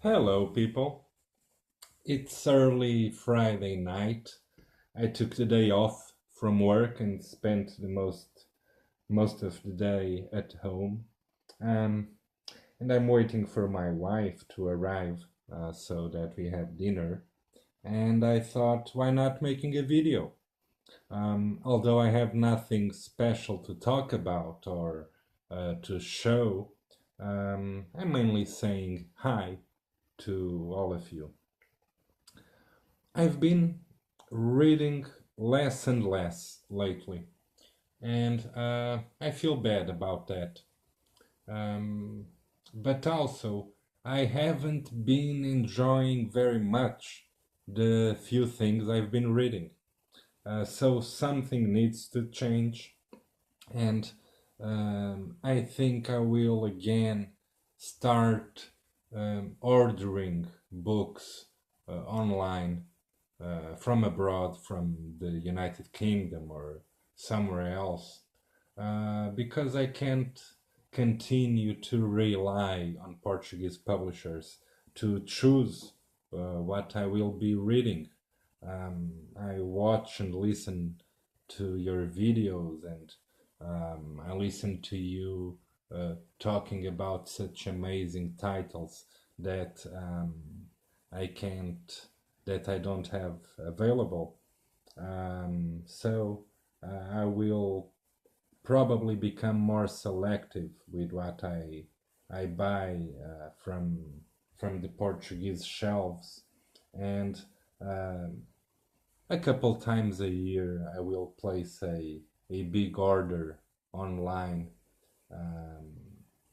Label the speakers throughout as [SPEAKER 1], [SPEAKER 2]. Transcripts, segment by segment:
[SPEAKER 1] Hello, people. It's early Friday night. I took the day off from work and spent the most of the day at home. Um, and I'm waiting for my wife to arrive so that we have dinner. And I thought, why not making a video? Although I have nothing special to talk about or to show, I'm mainly saying hi to all of you. I've been reading less and less lately, and I feel bad about that. Um, but also, I haven't been enjoying very much the few things I've been reading. So something needs to change, and I think I will again start ordering books online from abroad, from the United Kingdom or somewhere else, because I can't continue to rely on Portuguese publishers to choose what I will be reading. I watch and listen to your videos, and I listen to you talking about such amazing titles that I can't, that I don't have available. So I will probably become more selective with what I buy from the Portuguese shelves, and um, a couple times a year I will place a big order online, um,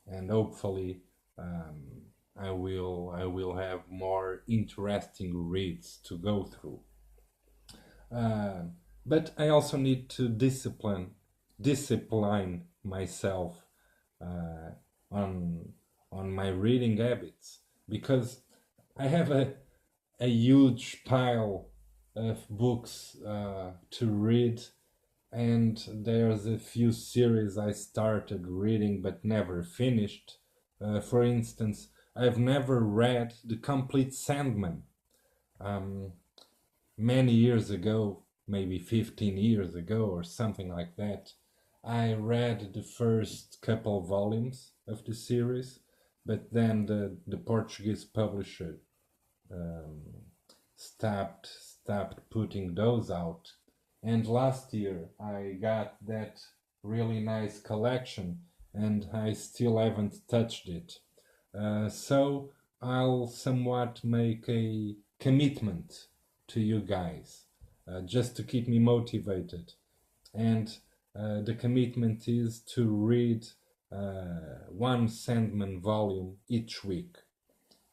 [SPEAKER 1] and hopefully um, I will have more interesting reads to go through. Uh, but I also need to discipline myself uh, on my reading habits, because I have a huge pile of books to read, and there's a few series I started reading but never finished. For instance, I've never read The Complete Sandman. Um, Many years ago, maybe 15 years ago or something like that, I read the first couple volumes of the series, but then the Portuguese publisher um, stopped putting those out. And last year I got that really nice collection, and I still haven't touched it. So I'll somewhat make a commitment to you guys, just to keep me motivated. And the commitment is to read one Sandman volume each week,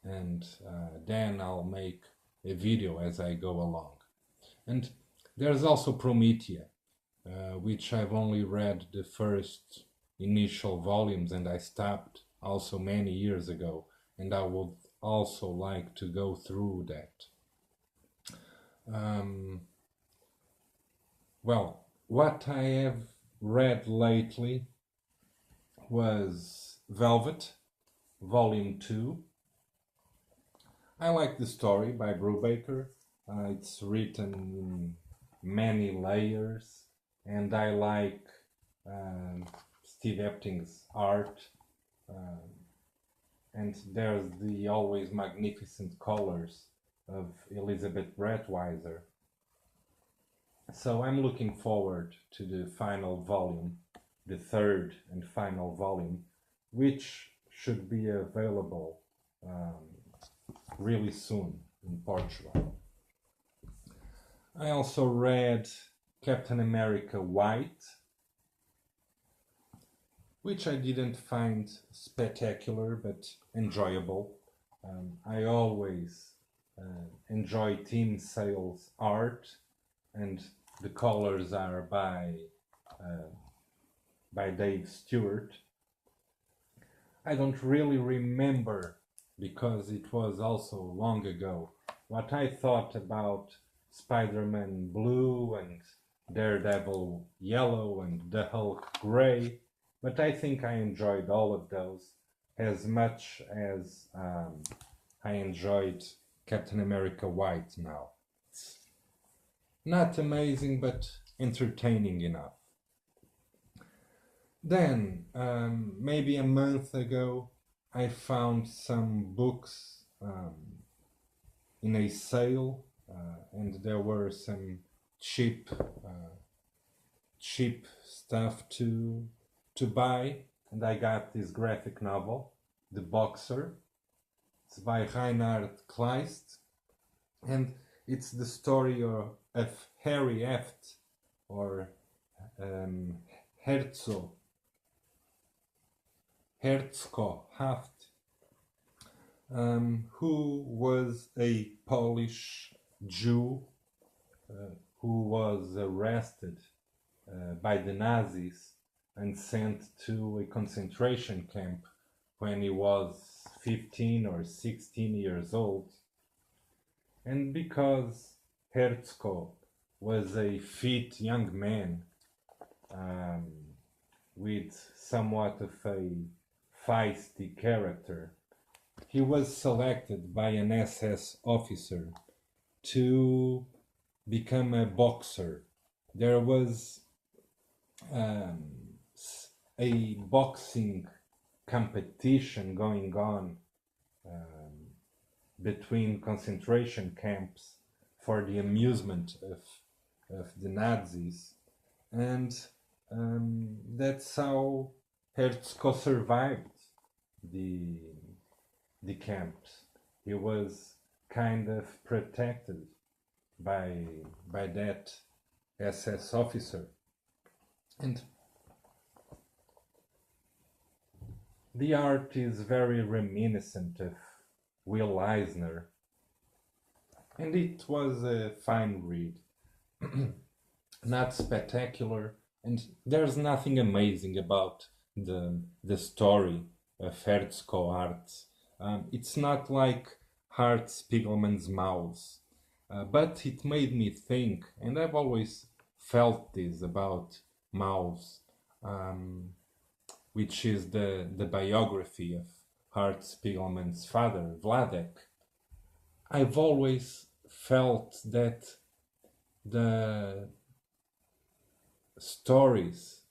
[SPEAKER 1] and then I'll make a video as I go along. And there's also Promethea, which I've only read the first initial volumes, and I stopped also many years ago, and I would also like to go through that. Um, well, what I have read lately was Velvet, Volume 2. I like the story by Brubaker. It's written in many layers, and I like um, Steve Epting's art, um, and there's the always magnificent colors of Elizabeth Brettweiser. So I'm looking forward to the final volume, the third and final volume, which should be available um, really soon in Portugal. I also read Captain America White, which I didn't find spectacular but enjoyable. I always enjoy Tim Sale's art, and the colors are uh, by Dave Stewart. I don't really remember, because it was also long ago, what I thought about Spider-Man Blue and Daredevil Yellow and the Hulk Gray, but I think I enjoyed all of those as much as I enjoyed Captain America White now. It's not amazing, but entertaining enough. Then, maybe a month ago, I found some books in a sale, and there were some cheap cheap stuff to buy, and I got this graphic novel, The Boxer. It's by Reinhard Kleist, and it's the story of Harry Heft, or um, Herzog, Herzko Haft, who was a Polish Jew who was arrested by the Nazis and sent to a concentration camp when he was 15 or 16 years old. And because Herzko was a fit young man um, with somewhat of a feisty character, he was selected by an SS officer to become a boxer. There was um, a boxing competition going on between concentration camps for the amusement of the Nazis. And that's how Herzko survived the, the camps. He was kind of protected by that SS officer. And the art is very reminiscent of Will Eisner, and it was a fine read. Not spectacular, and there's nothing amazing about the story of Herzko art. It's not like Hart Spiegelman's Mouse, but it made me think, and I've always felt this about Mouse, which is the biography of Hart Spiegelman's father, Vladek. I've always felt that the stories,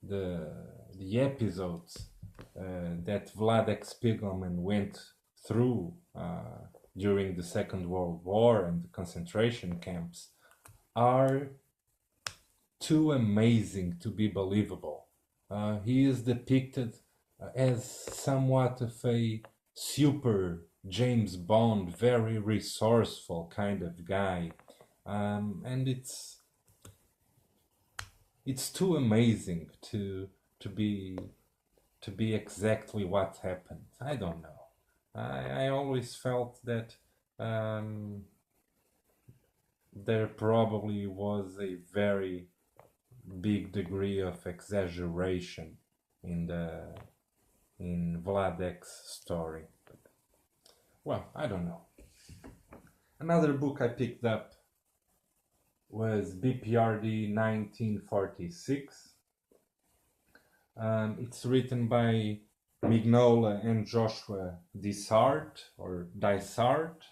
[SPEAKER 1] the episodes that Vladek Spiegelman went through during the Second World War and the concentration camps are too amazing to be believable. He is depicted as somewhat of a super James Bond, very resourceful kind of guy, and it's too amazing to be exactly what happened. I don't know. I always felt that there probably was a very big degree of exaggeration in Vladek's story. But, well, I don't know. Another book I picked up was BPRD 1946. It's written by Mignola and Joshua Dysart, or Dysart.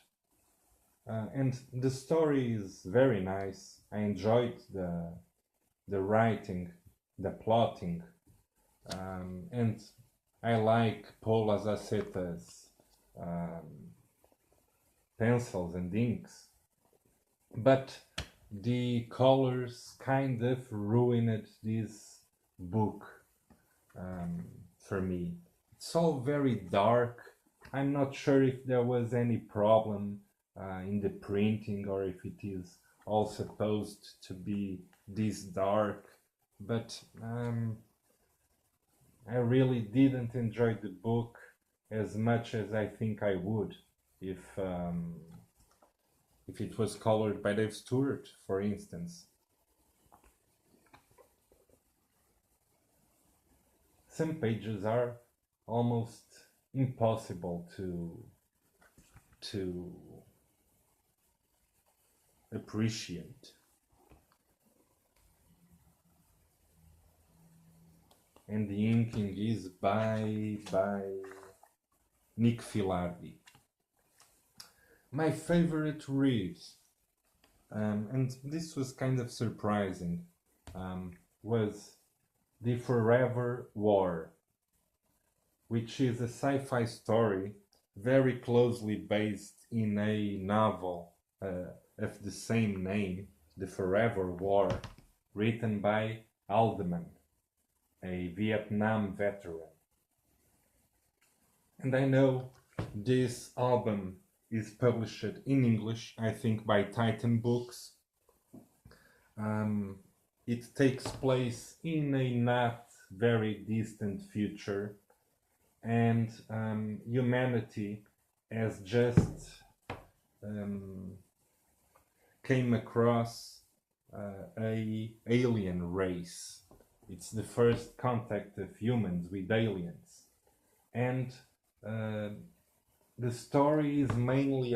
[SPEAKER 1] And the story is very nice. I enjoyed the writing, the plotting, and I like Paul Azaceta's pencils and inks, but the colors kind of ruined this book for me. It's all very dark. I'm not sure if there was any problem in the printing or if it is all supposed to be this dark, but I really didn't enjoy the book as much as I think I would if it was colored by Dave Stewart, for instance. Some pages are almost impossible to appreciate. And the inking is by Nick Filardi. My favorite read, and this was kind of surprising, was The Forever War, which is a sci-fi story very closely based in a novel of the same name, The Forever War, written by Alderman, a Vietnam veteran. And I know this album is published in English, I think by Titan Books. It takes place in a not very distant future, and humanity has just came across a alien race. It's the first contact of humans with aliens, and uh, the story is mainly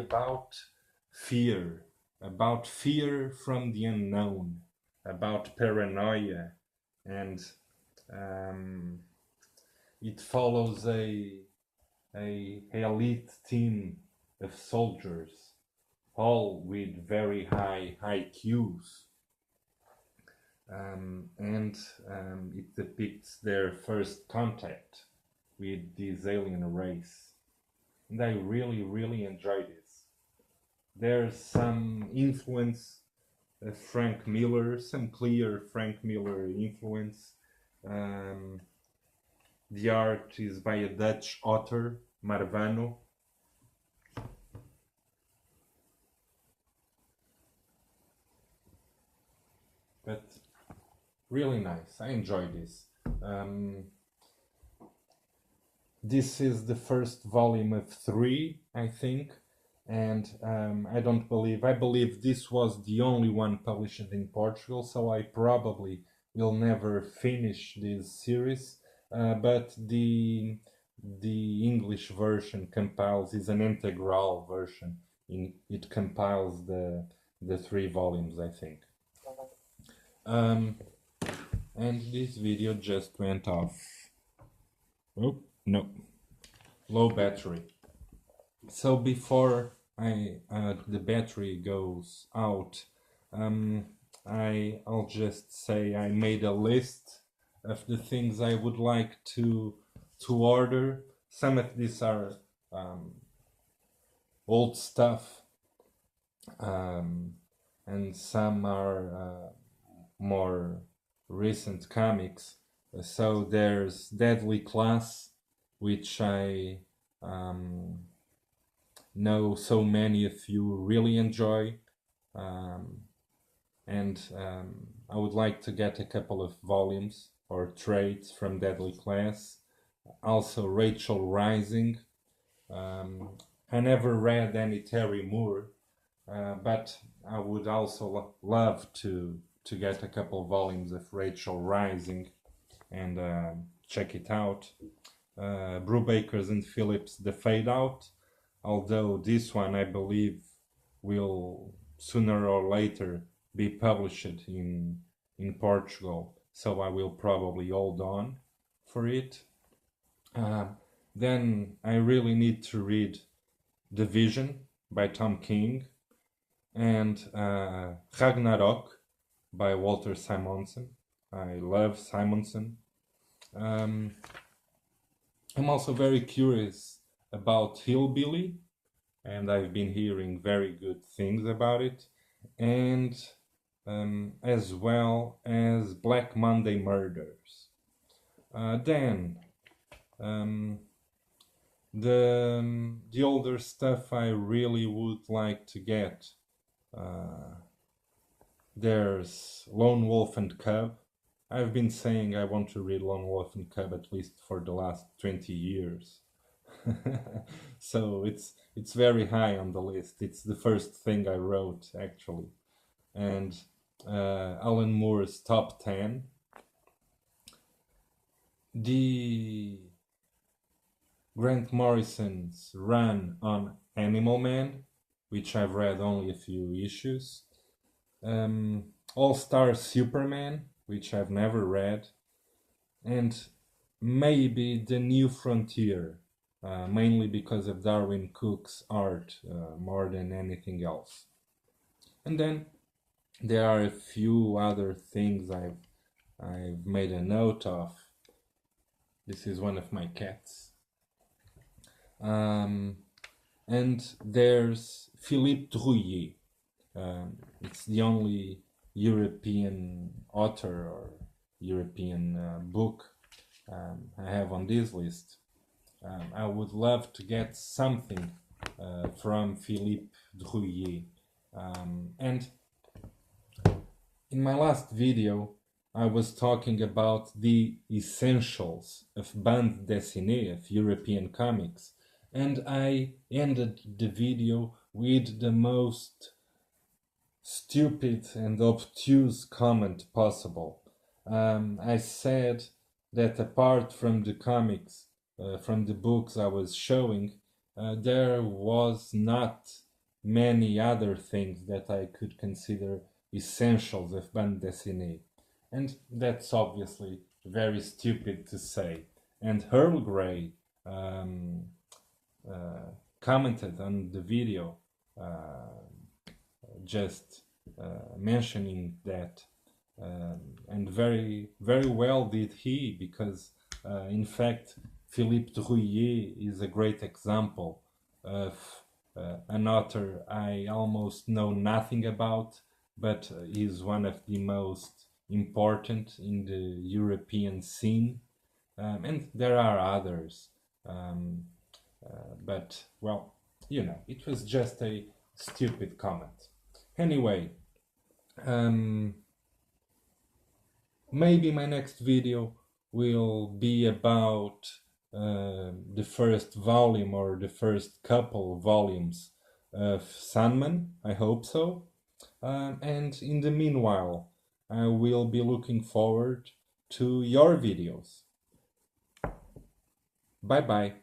[SPEAKER 1] fear, about fear from the unknown, about paranoia, and um, it follows a elite team of soldiers, all with very high IQs, and it depicts their first contact with this alien race. And I really, really enjoy this. There's some influence of Frank Miller, some clear Frank Miller influence. Um, the art is by a Dutch author, Marvano. But really nice. I enjoy this. Um, this is the first volume of three, I think, and I believe this was the only one published in Portugal, so I probably will never finish this series. But the English version compiles is an integral version. It compiles the three volumes, I think. Um, and this video just went off. Oh no, low battery. So before the battery goes out, I'll just say I made a list of the things I would like to order. Some of these are old stuff, and some are more recent comics. So there's Deadly Class, which I know so many of you really enjoy, and I would like to get a couple of volumes or trades from Deadly Class. Also, Rachel Rising. I never read any Terry Moore, but I would also love to get a couple of volumes of Rachel Rising and check it out. Brubakers and Phillips, The Fade Out, although this one I believe will sooner or later be published in Portugal, so I will probably hold on for it. Then I really need to read Division by Tom King and Ragnarok by Walter Simonson. I love Simonson. I'm also very curious about Hillbilly, and I've been hearing very good things about it, and as well as Black Monday Murders. Then the older stuff I really would like to get. There's Lone Wolf and Cub. I've been saying I want to read Lone Wolf and Cub at least for the last 20 years. So it's very high on the list. It's the first thing I wrote actually. And Alan Moore's Top 10. The Grant Morrison's run on Animal Man, which I've read only a few issues. All-Star Superman, which I've never read. And maybe The New Frontier mainly because of Darwin Cook's art more than anything else. And then there are a few other things I've made a note of. This is one of my cats. Um, and there's Philippe Drouillet. It's the only European author or European book I have on this list. I would love to get something from Philippe Drouillet. And in my last video, I was talking about the essentials of bande dessinée, of European comics, and I ended the video with the most stupid and obtuse comment possible. I said that apart from the comics, from the books I was showing, there was not many other things that I could consider essentials of bande dessinée. And that's obviously very stupid to say. And Earl Grey commented on the video just mentioning that, and very very well did he, because in fact Philippe Drouillet is a great example of an author I almost know nothing about, but is one of the most important in the European scene, and there are others, but well, it was just a stupid comment. Anyway, maybe my next video will be about the first volume or the first couple volumes of Sandman. I hope so. And in the meanwhile, I will be looking forward to your videos. Bye bye.